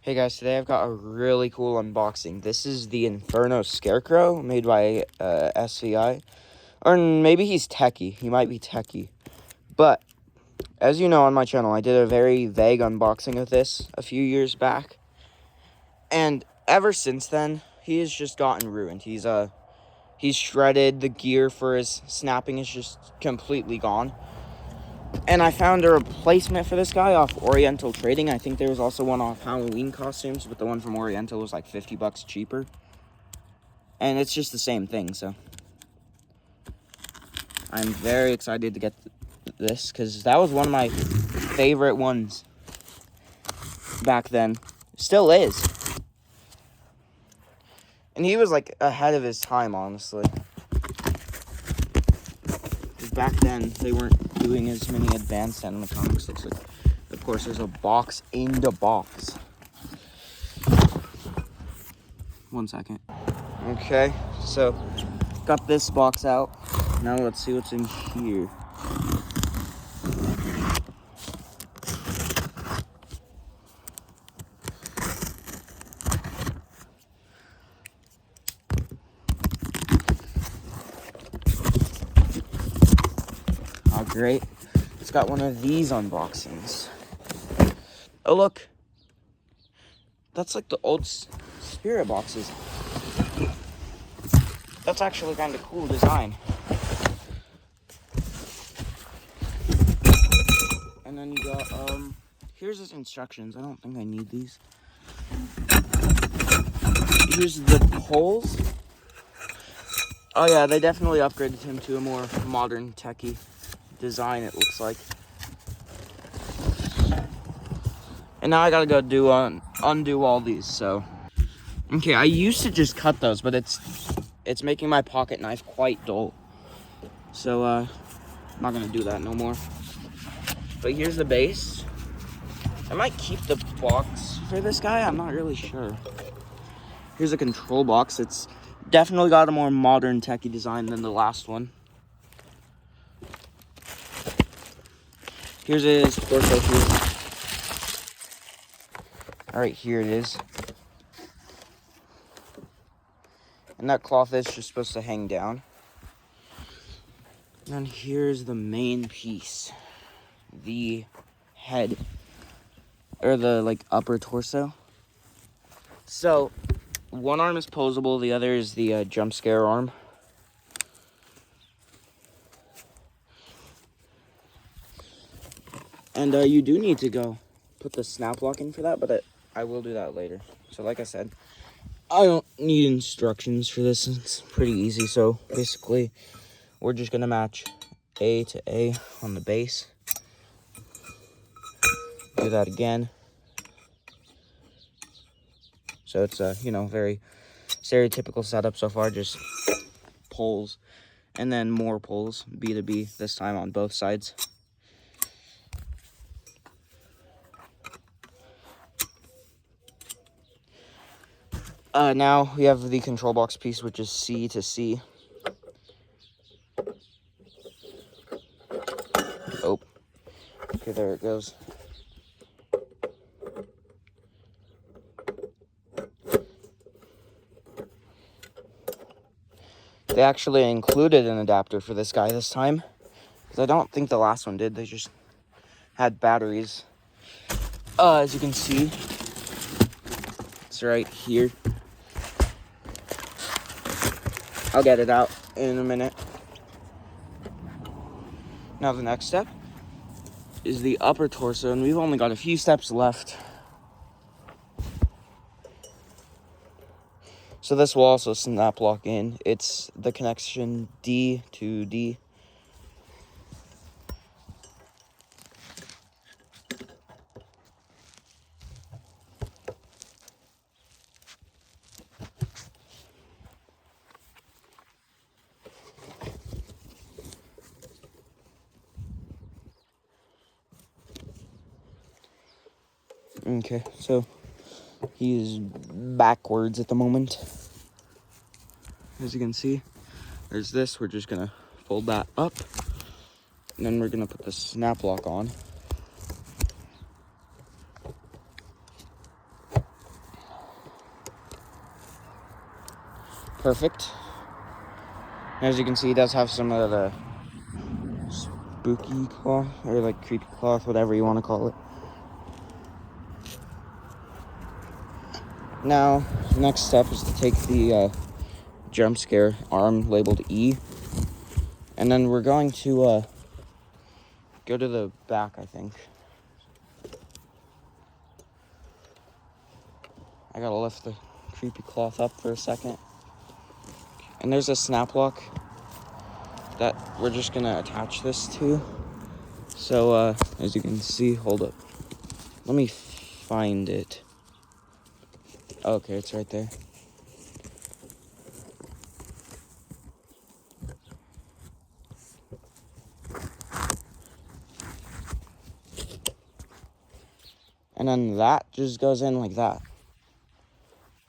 Hey guys, today I've got a really cool unboxing. This is the Inferno Scarecrow made by SVI. Or maybe he's techie. He might be techie. But, as you know on my channel, I did a very vague unboxing of this a few years back. And ever since then, he has just gotten ruined. He's shredded. The gear for his snapping is just completely gone. And I found a replacement for this guy off Oriental Trading. I think there was also one off Halloween costumes, but the one from Oriental was like 50 bucks cheaper. And it's just the same thing, so I'm very excited to get this, because that was one of my favorite ones back then. Still is. And he was like ahead of his time, honestly. Back then, they weren't doing as many advanced animatronics. Looks like, of course, there's a box in the box. 1 second. Okay, so got this box out. Now let's see what's in here. Oh, great. It's got one of these unboxings. Oh, look. That's like the old spirit boxes. That's actually kind of cool design. And then you got, here's his instructions. I don't think I need these. Here's the poles. Oh yeah, they definitely upgraded him to a more modern, techie design, it looks like. And now I gotta go undo all these, so. Okay, I used to just cut those, but it's making my pocket knife quite dull. So, I'm not gonna do that no more. But here's the base. I might keep the box for this guy, I'm not really sure. Here's a control box. It's definitely got a more modern, techie design than the last one. Here's his torso here. Alright, here it is. And that cloth is just supposed to hang down. And then here's the main piece. The head. Or the, like, upper torso. So, one arm is posable, the other is the jump scare arm. And you do need to go put the snap lock in for that, but I will do that later. So like I said, I don't need instructions for this. It's pretty easy. So basically, we're just going to match A to A on the base. Do that again. So it's a, very stereotypical setup so far. Just poles and then more poles, B to B, this time on both sides. Now we have the control box piece, which is C to C. Oh, okay, there it goes. They actually included an adapter for this guy this time, because I don't think the last one did. They just had batteries. As you can see, it's right here. I'll get it out in a minute. Now the next step is the upper torso, and we've only got a few steps left. So this will also snap lock in. It's the connection D to D. Okay, so he's backwards at the moment. As you can see, there's this. We're just gonna fold that up, and then we're gonna put the snap lock on. perfect. As you can see, it does have some of the spooky cloth, or like creepy cloth, whatever you want to call it. Now, the next step is to take the jump scare arm labeled E, and then we're going to go to the back, I think. I gotta lift the creepy cloth up for a second. And there's a snap lock that we're just gonna attach this to. So, as you can see, hold up. Let me find it. Okay, it's right there. And then that just goes in like that.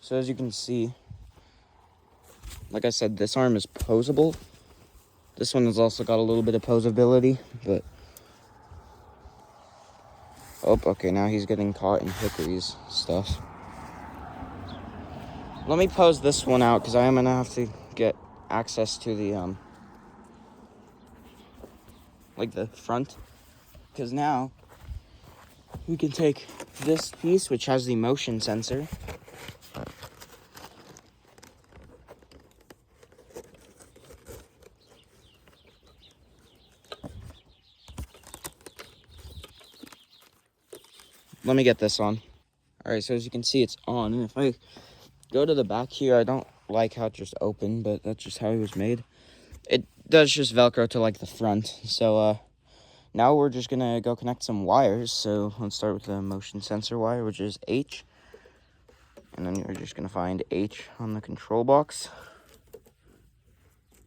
So as you can see, like I said, this arm is posable. This one has also got a little bit of posability, but... Oh, okay, now he's getting caught in Hickory's stuff. Let me pose this one out, because I am going to have to get access to the, like the front. Because now, we can take this piece, which has the motion sensor. Let me get this on. Alright, so as you can see, it's on. And if I go to the back here, I don't like how it just opened, but that's just how it was made. It does just Velcro to, like, the front. So, now we're just going to go connect some wires. So, let's start with the motion sensor wire, which is H. And then you're just going to find H on the control box,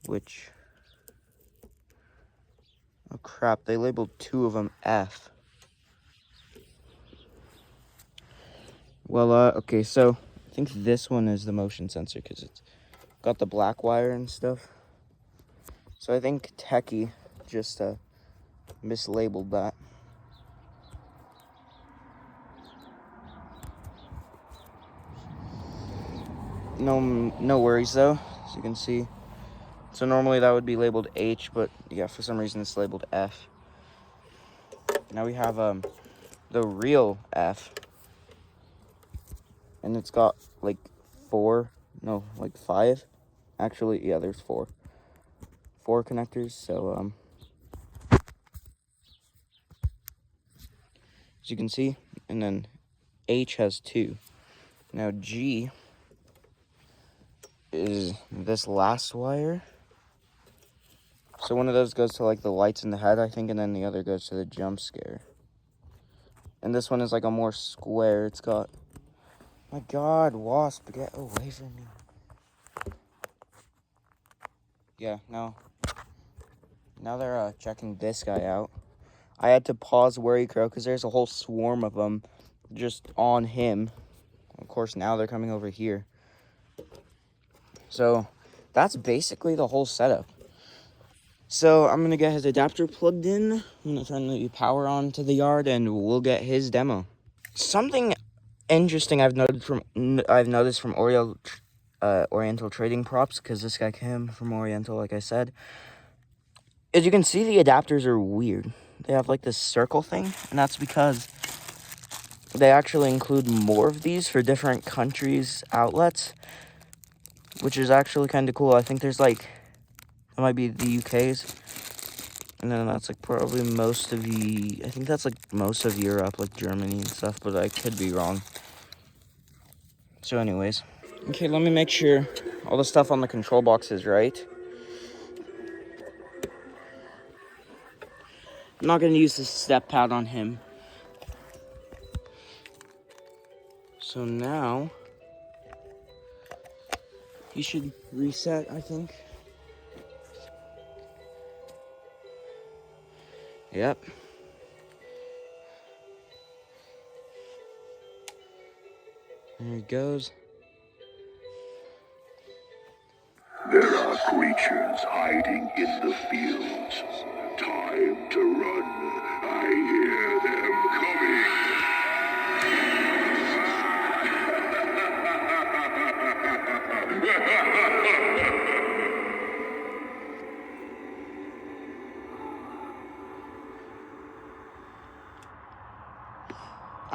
which... Oh, crap. They labeled two of them F. Well, okay, so I think this one is the motion sensor because it's got the black wire and stuff. So I think Techie just mislabeled that. No worries though, as you can see. So normally that would be labeled H, but yeah, for some reason it's labeled F. Now we have the real F. And it's got like five. Actually, yeah, there's four connectors. So as you can see, and then H has two. Now G is this last wire. So one of those goes to like the lights in the head, I think, and then the other goes to the jump scare. And this one is like a more square. It's got... My God, wasp, get away from me. Yeah, no. Now they're checking this guy out. I had to pause Worry Crow because there's a whole swarm of them just on him. Of course, now they're coming over here. So that's basically the whole setup. So I'm going to get his adapter plugged in. I'm going to turn the power on to the yard and we'll get his demo. Something interesting I've noticed from Oriental Trading Props, because this guy came from Oriental, like I said. As you can see, the adapters are weird. They have like this circle thing, and that's because they actually include more of these for different countries' outlets, which is actually kind of cool. I think there's like, that might be the UK's, and then that's like probably most of I think that's like most of Europe, like Germany and stuff, but I could be wrong. So anyways, okay, let me make sure all the stuff on the control box is right. I'm not going to use the step pad on him. So now, he should reset, I think. Yep. There he goes. There are creatures hiding in the fields. Time to run. I hear them coming.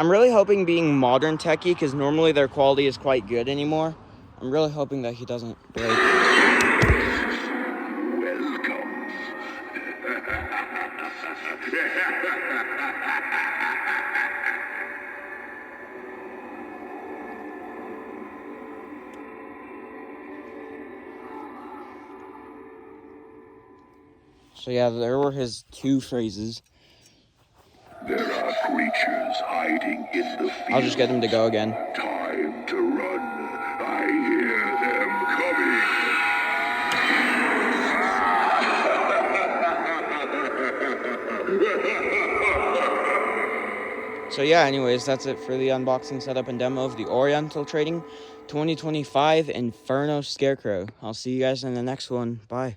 I'm really hoping, being modern techie, because normally their quality is quite good anymore, I'm really hoping that he doesn't break. Welcome. So yeah, there were his 2 phrases. There are creatures hiding in the fields. I'll just get him to go again. Time to run. I hear them coming. So yeah, anyways, that's it for the unboxing, setup, and demo of the Oriental Trading 2025 Inferno Scarecrow. I'll see you guys in the next one. Bye.